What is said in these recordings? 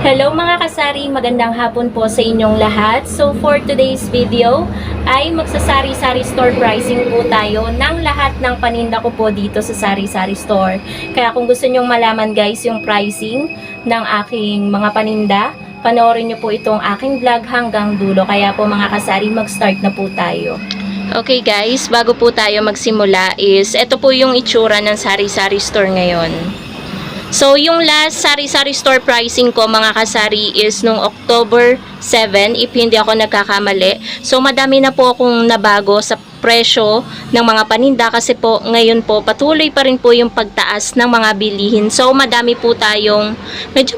Hello mga kasari, magandang hapon po sa inyong lahat. So for today's video ay magsasari-sari store pricing po tayo ng lahat ng paninda ko po dito sa sari-sari store. Kaya kung gusto nyong malaman guys yung pricing ng aking mga paninda, panoorin nyo po itong aking vlog hanggang dulo. Kaya po mga kasari, mag-start na po tayo. Okay guys, bago po tayo magsimula is ito po yung itsura ng sari-sari store ngayon. So, yung last sari-sari store pricing ko mga kasari is nung October 7, if hindi ako nagkakamali. So, madami na po akong nabago sa presyo ng mga paninda kasi po ngayon po patuloy pa rin po yung pagtaas ng mga bilihin. So, medyo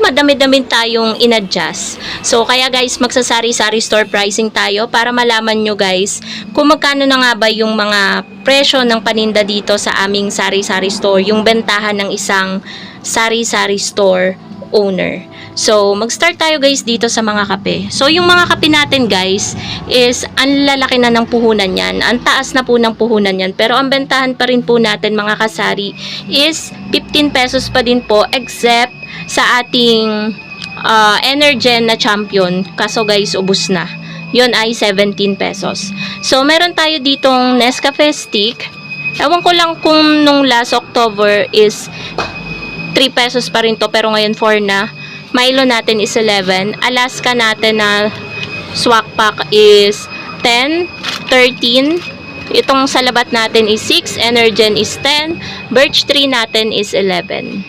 madami-dami tayong in-adjust. So, kaya guys, magsasari-sari store pricing tayo para malaman nyo guys kung magkano na nga ba yung mga presyo ng paninda dito sa aming sari-sari store, yung bentahan ng isang sari-sari store owner. So, mag-start tayo guys dito sa mga kape. So, yung mga kape natin guys is ang lalaki na ng puhunan yan. Ang taas na po ng puhunan yan. Pero ang bentahan pa rin po natin mga kasari is 15 pesos pa din po except sa ating Energen na champion. Kaso guys, ubos na. Yun ay 17 pesos. So, meron tayo ditong Nescafe stick. Ewan ko lang kung nung last October is 3 pesos pa rin to pero ngayon 4 na. Milo natin is 11. Alaska natin na swak pack is 10, 13. Itong salabat natin is 6, Energen is 10, Birch Tree natin is 11.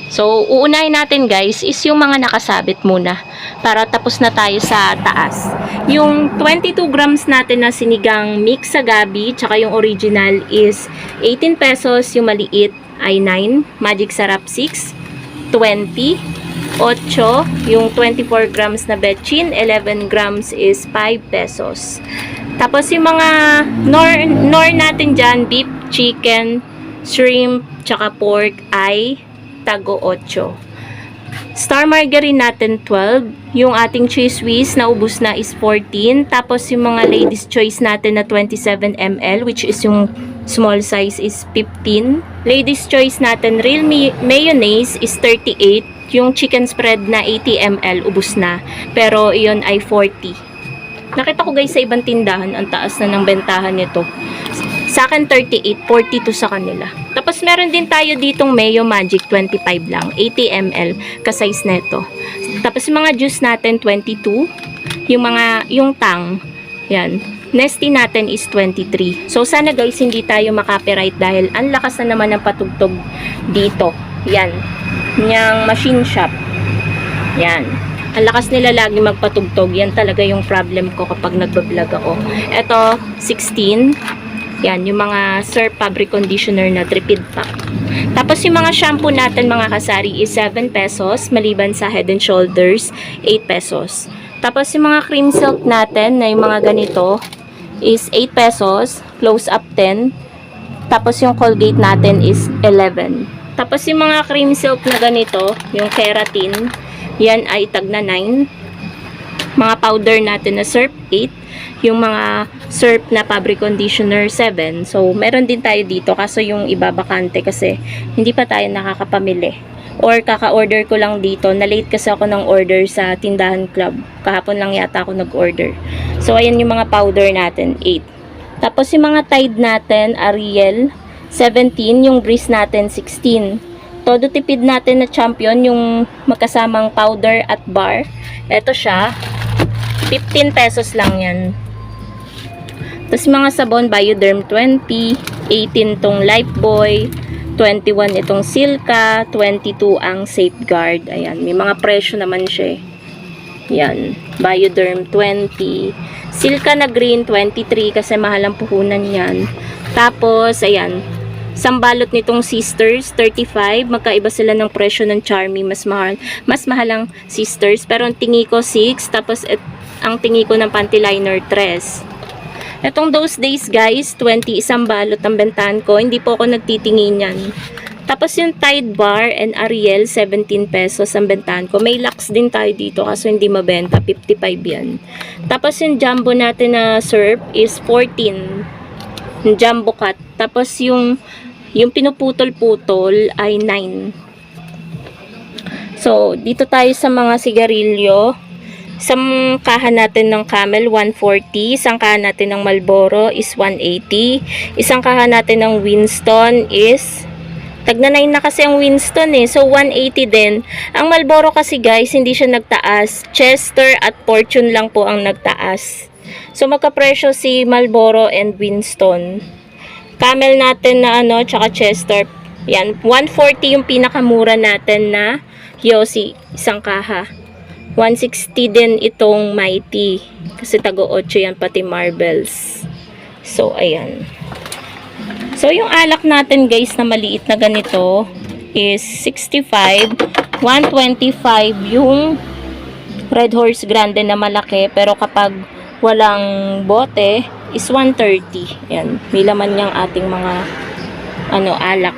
So, uunahin natin guys is yung mga nakasabit muna para tapos na tayo sa taas. Yung 22 grams natin na sinigang mix sa gabi tsaka yung original is 18 pesos, yung maliit ay 9, Magic Sarap 6, 20, 8, yung 24 grams na betchin, 11 grams is 5 pesos. Tapos yung mga nor natin dyan, beef, chicken, shrimp, tsaka pork ay tago 8. Star margarine natin 12, yung ating cheese whiz na ubus na is 14, tapos yung mga ladies choice natin na 27 ml which is yung small size is 15. Ladies choice natin real mayonnaise is 38, yung chicken spread na 80 ml ubus na, pero iyon ay 40. Nakita ko guys sa ibang tindahan ang taas na ng bentahan nito. Sa akin 38, 42 sa kanila. Tapos meron din tayo ditong Mayo Magic 25 lang, 80 ml ka-size nito. Tapos yung mga juice natin 22, yung tang, yan. Nesty natin is 23. So sana guys hindi tayo makapiright dahil ang lakas na naman ng patugtog dito. Yan. Yang machine shop. Yan. Ang lakas nila lagi magpatugtog. Yan talaga yung problem ko kapag nagbablog ako. Ito 16. Yan, yung mga Surf Fabric Conditioner na tripid pack. Tapos yung mga shampoo natin mga kasari is 7 pesos, maliban sa Head and Shoulders, 8 pesos. Tapos yung mga cream silk natin na yung mga ganito is 8 pesos, close up 10. Tapos yung Colgate natin is 11. Tapos yung mga cream silk na ganito, yung keratin, yan ay tag na 9. Mga powder natin na Surf 8. Yung mga Surf na fabric conditioner 7. So, meron din tayo dito. Kaso yung iba bakante kasi hindi pa tayo nakakapamili. Or kaka-order ko lang dito. Na-late kasi ako ng order sa Tindahan Club. Kahapon lang yata ako nag-order. So, ayan yung mga powder natin. 8. Tapos yung mga Tide natin, Ariel, 17. Yung Breeze natin, 16. Todo tipid natin na champion, yung magkasamang powder at bar. Ito siya. 15 pesos lang yan. Tapos mga sabon, Bioderm 20, 18 tong Lifebuoy, 21 itong Silka, 22 ang Safeguard. Ayan, may mga presyo naman siya. Yan, Bioderm 20, Silka na green 23 kasi mahal ang puhunan yan. Tapos, ayan, sambalot nitong Sisters 35, magkaiba sila ng presyo ng Charmy, mas mahal ang Sisters, pero ang tingi ko 6, tapos ang tingi ko ng panty liner 3. Etong those days guys, 20 isang balot ang bentahan ko. Hindi po ako nagtitingin yan. Tapos yung Tide Bar and Ariel, 17 pesos ang bentahan ko. May Lux din tayo dito kaso hindi mabenta. 55 yan. Tapos yung Jumbo natin na Surf is 14. Yung Jumbo Cut. Tapos yung pinuputol-putol ay 9. So, dito tayo sa mga sigarilyo. Isang kahan natin ng Camel, 140. Isang kahan natin ng Marlboro is 180. Isang kahan natin ng Winston is tagna 9 na kasi ang Winston eh. So, 180 din. Ang Marlboro kasi guys, hindi siya nagtaas. Chester at Fortune lang po ang nagtaas. So, magkapresyo si Marlboro and Winston. Camel natin na tsaka Chester. Yan, 140 yung pinakamura natin na Yossi, isang kaha. 160 din itong Mighty. Kasi tago-8 yan pati marbles. So, ayan. So, yung alak natin guys na maliit na ganito is 65. 125 yung Red Horse Grande na malaki. Pero kapag walang bote is 130. Ayan. May laman niyang ating mga alak.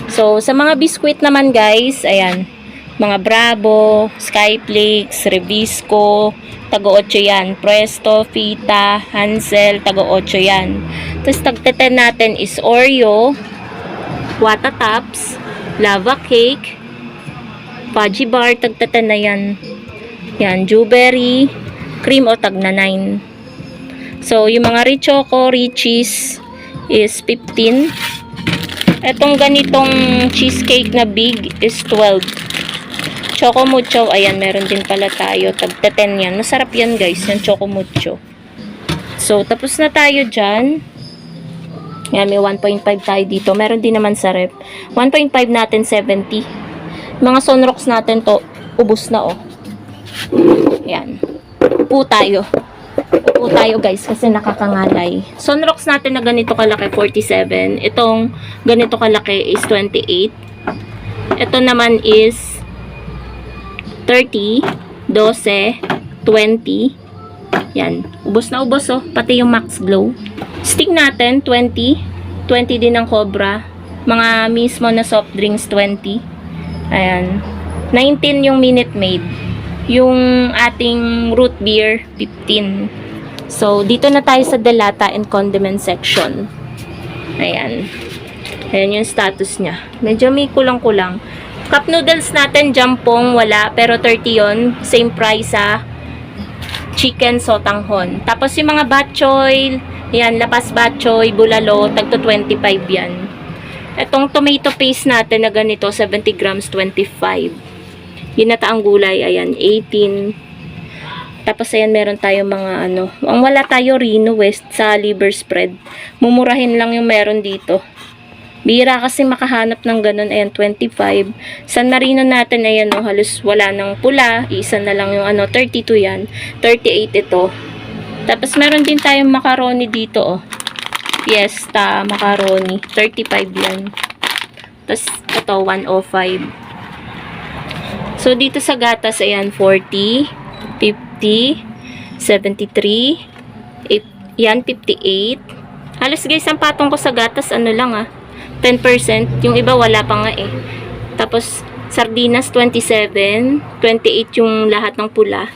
So, sa mga biskwit naman guys, ayan. Mga Bravo, Skyflakes, Revisco, tago-8 yan. Presto, Fita, Hansel, tago-8 yan. Tapos tagteten natin is Oreo, Wata Tops, Lava Cake, Fudgy Bar, tagteten na yan. Yan, Dewberry, Cream o tagna 9. So, yung mga Richoco, Richies is 15. Etong ganitong cheesecake na big is 12. Choco Mucho, ayan, meron din pala tayo. Tagta 10 yan. Masarap yan guys, yung Choco Mucho. So, tapos na tayo dyan. Yan, may 1.5 tayo dito. Meron din naman sa rep. 1.5 natin, 70. Mga Sunrocks natin to, ubos na oh. Yan. Upo tayo. Upo tayo guys, kasi nakakangalay. Sunrocks natin na ganito kalaki, 47. Itong ganito kalaki is 28. Ito naman is 30, 12, 20. Yan. Ubos na ubos oh. Pati yung Max Glow. Stick natin, 20. 20 din ng Cobra. Mga mismo na soft drinks, 20. Ayan. 19 yung Minute Maid. Yung ating root beer, 15. So, dito na tayo sa Delata and condiment section. Ayan. Ayan yung status niya. Medyo may kulang-kulang. Cup noodles natin, jampong, wala. Pero 30 yon. Same price sa chicken sotanghon. Tapos yung mga bok choy, yan, lapas bok choy, bulalo, tagto 25 yan. Etong tomato paste natin na ganito, 70 grams, 25. Ginataang gulay, ayan, 18. Tapos ayan, meron tayo mga ang wala tayo Reno West sa liver spread. Mumurahin lang yung meron dito. Bira kasi makahanap ng ganun. Ayan, 25. San Marino natin, ayan, halos wala ng pula. Isa na lang yung 32 yan. 38 ito. Tapos meron din tayong macaroni dito, oh. Fiesta macaroni. 35 yan. Tapos ito, 105. So, dito sa gatas, ayan, 40, 50, 73, yan, 58. Halos guys, ang patong ko sa gatas, lang 10%. Yung iba wala pa nga eh. Tapos, sardinas 27. 28 yung lahat ng pula.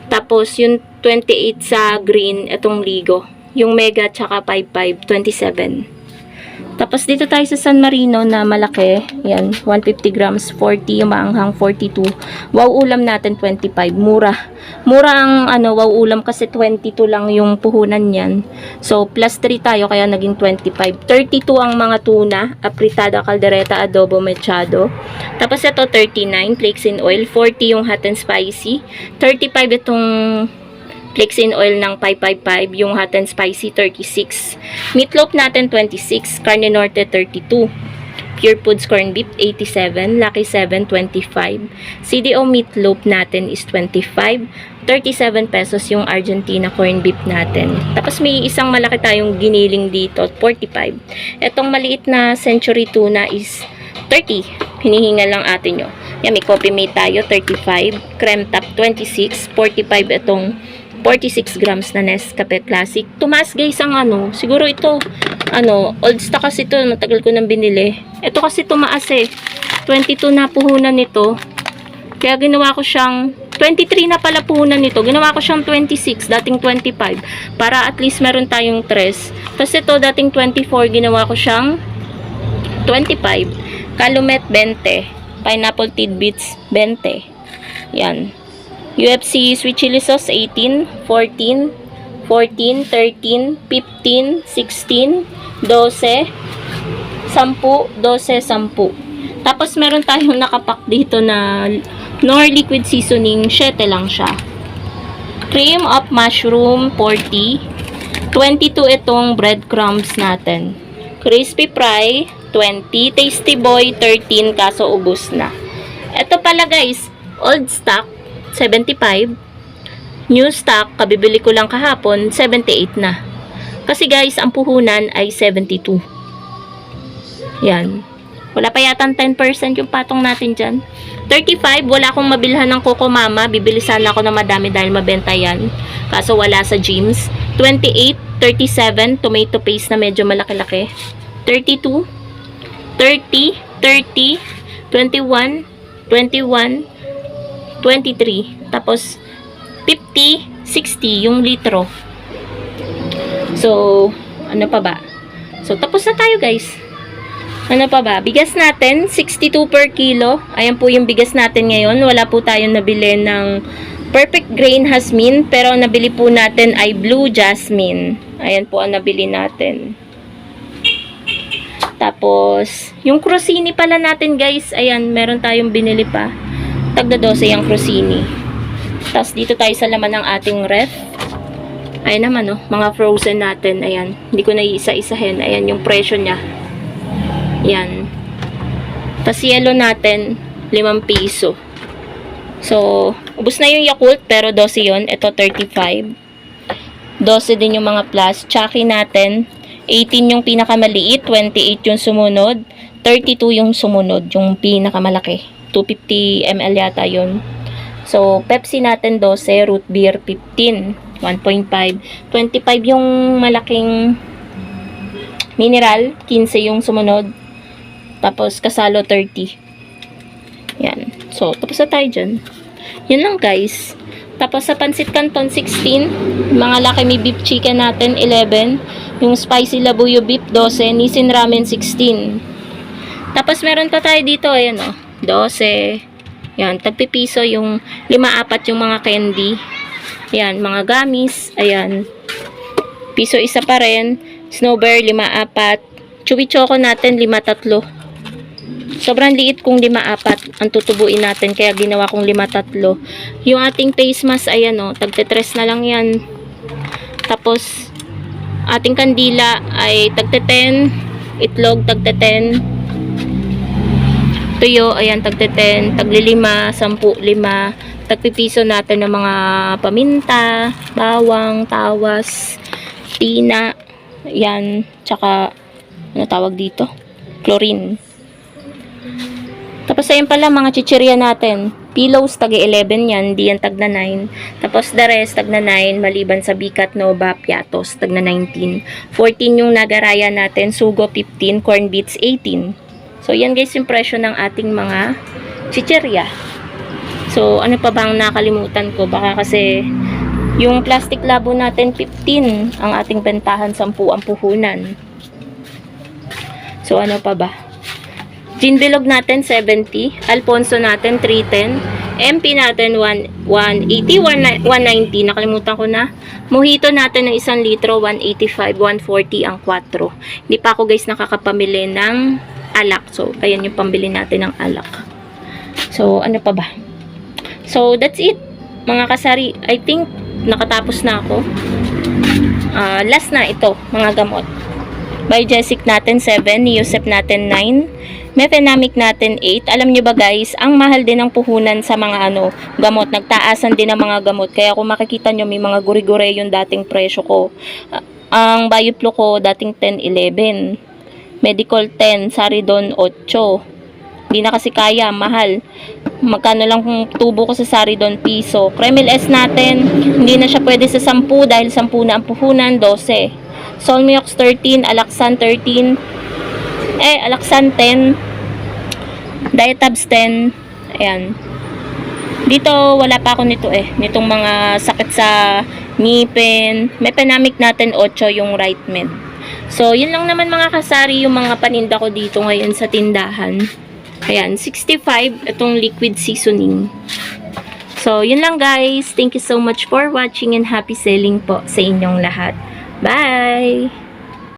Tapos, yung 28 sa green, itong Ligo. Yung Mega tsaka 55, 27. Tapos, dito tayo sa San Marino na malaki. Yan, 150 grams, 40. Yung maanghang, 42. Wow ulam natin, 25. Mura. Mura ang wow ulam kasi 22 lang yung puhunan yan. So, plus 3 tayo kaya naging 25. 32 ang mga tuna, apritada, caldereta, adobo, mechado. Tapos ito, 39, flakes in oil. 40 yung hot and spicy. 35 itong flakes in oil ng 555, yung hot and spicy 36. Meatloaf natin 26, Carne Norte 32. Pure Foods corned beef 87, Lucky 7 25. CDO meatloaf natin is 25. 37 pesos yung Argentina corned beef natin. Tapos may isang malaki tayong giniling dito, 45. Etong maliit na Century tuna is 30. Hinihingal lang atin nyo. Yan, may coffee mate tayo, 35. Creme top 26, 45 itong 46 grams na Nescafe Classic. Tumaas guys ang siguro ito, old stock kasi ito, matagal ko nang binili. Ito kasi tumaas eh. 22 na puhunan nito. Kaya ginawa ko siyang, 23 na pala puhunan nito. Ginawa ko siyang 26, dating 25. Para at least meron tayong 3. Tapos ito, dating 24, ginawa ko siyang 25. Calumet 20. Pineapple tidbits, 20. Yan. UFC sweet chili sauce, 18, 14, 14, 13, 15, 16, 12, 10, 12, 10. Tapos meron tayong nakapak dito na Knorr liquid seasoning, 7 lang siya. Cream of mushroom, 40. 22 itong breadcrumbs natin. Crispy fry, 20. Tasty boy, 13. Kaso ubos na. Ito pala guys, old stock, 75. New stock, kabibili ko lang kahapon, 78 na. Kasi guys, ang puhunan ay 72. Yan. Wala pa yata 10% yung patong natin dyan. 35, wala akong mabilhan ng Coco Mama. Bibili sana ako ng madami dahil mabenta yan. Kaso wala sa gyms. 28, 37, tomato paste na medyo malaki-laki. 32, 30, 30, 21, 21, 23. Tapos, 50, 60, yung litro. So, ano pa ba? So, tapos na tayo guys. Ano pa ba? Bigas natin, 62 per kilo. Ayan po yung bigas natin ngayon. Wala po tayong nabili ng perfect grain jasmine. Pero ang nabili po natin ay blue jasmine. Ayan po ang nabili natin. Tapos, yung crostini pala natin guys. Ayan, meron tayong binili pa. Tagda 12 yung crostini. Tapos dito tayo sa laman ng ating ref. Ayan naman oh, mga frozen natin. Ayan, hindi ko na iisa-isahin. Ayan yung presyo niya. Yan. Tapos yellow natin, 5 piso. So, ubos na yung Yakult, pero 12 yun. Ito, 35. 12 din yung mga plus. Chucky natin, 18 yung pinakamaliit, 28 yung sumunod, 32 yung sumunod, yung pinakamalaki. 250 ml yata yun. So, Pepsi natin, 12. Root beer, 15. 1.5. 25 yung malaking mineral, 15 yung sumunod. Tapos, kasalo 30. Yan. So, tapos na tayo dyan. Yun lang, guys. Tapos, sa pansit canton, 16. Mga Lucky Me beef chicken natin, 11. Yung spicy labuyo beef, 12. Nissin ramen, 16. Tapos, meron pa tayo dito, ayan o. 12. Yan. Tagpipiso yung 5-4 yung mga candy. Yan. Mga gummies. Ayan. Piso isa pa rin. Snow Bear, 5-4. Chewy Choco natin, 5-3. Sobrang liit kung 5-4 ang tutubuin natin, kaya ginawa kong 5-3. Yung ating face mask, ayan o, tagte-3 na lang yan. Tapos, ating kandila ay tagte-10. Itlog, tagte-10. Tuyo, ayan, tagte-10. Tagli-5, 10, 5. Tagpipiso natin ng mga paminta, bawang, tawas, tina, yan, tsaka, ano tawag dito? Chlorine. Tapos ayun pala mga chichirya natin. Pillows tagi 11 yan, di yan tag na 9. Tapos the rest tag na 9 maliban sa Bicat Nova Piatos tag na 19. 14 yung nagaraya natin, Sugo 15, Corn Beats 18. So yan guys yung presyo ng ating mga chichirya. So ano pa bang nakalimutan ko? Baka kasi yung plastic labo natin 15, ang ating bentahan 10 ang puhunan. So ano pa ba? Gin bilog natin, 70. Alfonso natin, 310. MP natin, 180, 190. Nakalimutan ko na. Mojito natin ng 1 litro, 185, 140 ang 4. Hindi pa ako guys nakakapamili ng alak. So, ayan yung pambili natin ng alak. So, ano pa ba? So, that's it. Mga kasari, I think nakatapos na ako. Last na ito, mga gamot. By Jessic natin 7, Yusef natin 9, Mefenamic natin 8. Alam nyo ba guys, ang mahal din ng puhunan sa mga gamot. Nagtaasan din ang mga gamot. Kaya kung makikita nyo, may mga guri-gure yung dating presyo ko. Ang Bioflu ko, dating 10, 11. Medical 10, Saridon 8. Hindi na kasi kaya, mahal. Magkano lang kung tubo ko sa Saridon, piso. Kremil S natin, hindi na siya pwede sa 10 dahil 10 na ang puhunan, 12. Solmiox 13, Alaxan 13. Alaxan 10. Diatabs 10. Ayan. Dito, wala pa ako nito nitong mga sakit sa ngipin. Mefenamic natin 8 yung right med. So, yun lang naman mga kasari yung mga paninda ko dito ngayon sa tindahan. Ayan, 65 itong liquid seasoning. So, yun lang guys. Thank you so much for watching and happy selling po sa inyong lahat. Bye!